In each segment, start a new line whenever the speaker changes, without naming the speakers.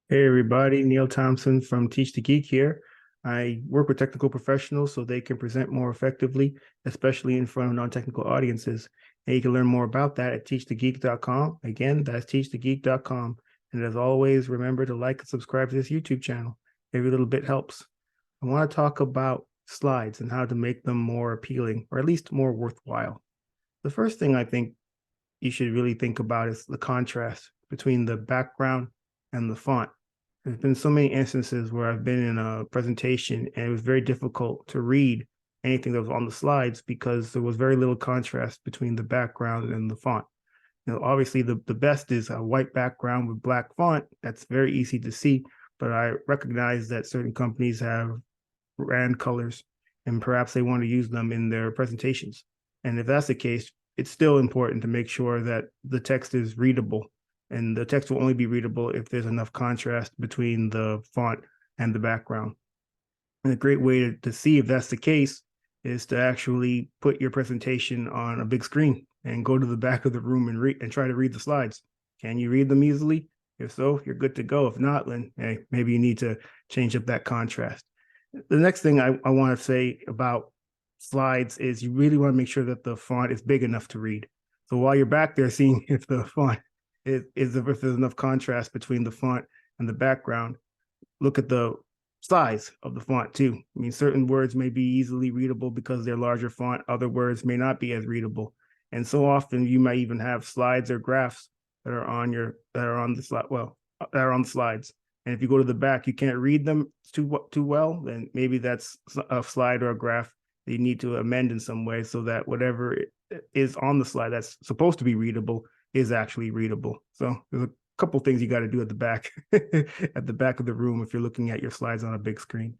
Hey everybody, Neil Thompson from Teach the Geek here. I work with technical professionals so they can present more effectively, especially in front of non-technical audiences. And you can learn more about that at teachthegeek.com. Again, that's teachthegeek.com. And as always, remember to like and subscribe to this YouTube channel. Every little bit helps. I want to talk about slides and how to make them more appealing, or at least more worthwhile. The first thing I think you should really think about is the contrast between the background and the font. There's been so many instances where I've been in a presentation and it was very difficult to read anything that was on the slides because there was very little contrast between the background and the font. Obviously the best is a white background with black font. That's very easy to see, but I recognize that certain companies have brand colors and perhaps they want to use them in their presentations. And if that's the case, it's still important to make sure that the text is readable, and the text will only be readable if there's enough contrast between the font and the background. And a great way to see if that's the case is to actually put your presentation on a big screen and go to the back of the room and try to read the slides. Can you read them easily? If so, you're good to go. If not, then hey, maybe you need to change up that contrast. The next thing I want to say about slides is you really want to make sure that the font is big enough to read. So while you're back there seeing if the font is if there's enough contrast between the font and the background, look at the size of the font too. I mean, certain words may be easily readable because they're larger font. Other words may not be as readable. And so often you might even have slides or graphs that are on the slide. Well, that are on the slides. And if you go to the back, you can't read them too well, then maybe that's a slide or a graph that you need to amend in some way so that whatever is on the slide that's supposed to be readable is actually readable. So there's a couple things you got to do at the back, at the back of the room if you're looking at your slides on a big screen.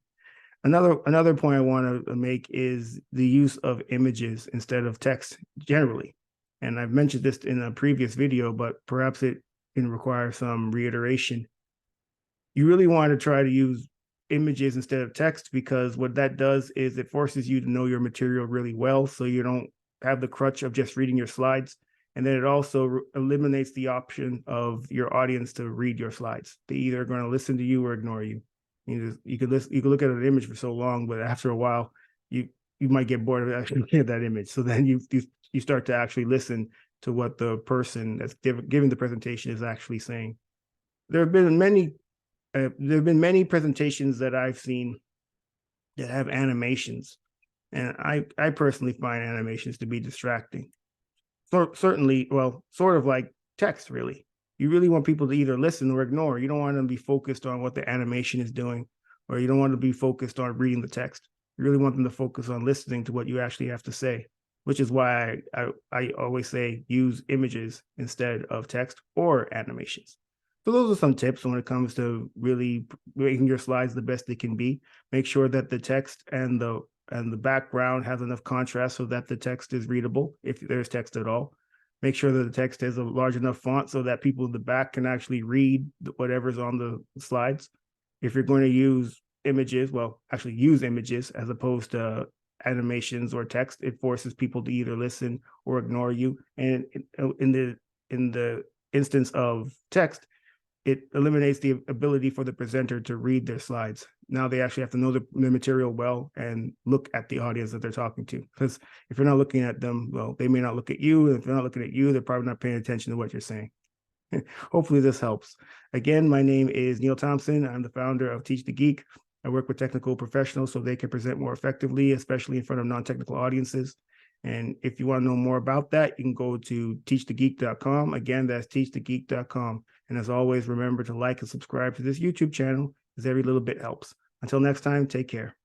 Another point I want to make is the use of images instead of text generally. And I've mentioned this in a previous video, but perhaps it can require some reiteration. You really want to try to use images instead of text because what that does is it forces you to know your material really well so you don't have the crutch of just reading your slides. And then it also eliminates the option of your audience to read your slides. They either are going to listen to you or ignore you. You could look at an image for so long, but after a while, you might get bored of actually looking at that image. So then you start to actually listen to what the person that's giving the presentation is actually saying. There have been many presentations that I've seen that have animations, and I personally find animations to be distracting. So certainly, well, sort of like text, really. You really want people to either listen or ignore. You don't want them to be focused on what the animation is doing, or you don't want to be focused on reading the text. You really want them to focus on listening to what you actually have to say, which is why I always say use images instead of text or animations. So those are some tips when it comes to really making your slides the best they can be. Make sure that the text and the background has enough contrast so that the text is readable, if there's text at all. Make sure that the text has a large enough font so that people in the back can actually read whatever's on the slides. If you're going to use images, well, actually use images as opposed to animations or text, it forces people to either listen or ignore you. And in the instance of text, it eliminates the ability for the presenter to read their slides. Now they actually have to know the material well and look at the audience that they're talking to. Because if you're not looking at them, well, they may not look at you. And if they're not looking at you, they're probably not paying attention to what you're saying. Hopefully this helps. Again, my name is Neil Thompson. I'm the founder of Teach the Geek. I work with technical professionals so they can present more effectively, especially in front of non-technical audiences. And if you want to know more about that, you can go to teachthegeek.com. Again, that's teachthegeek.com. And as always, remember to like and subscribe to this YouTube channel, as every little bit helps. Until next time, take care.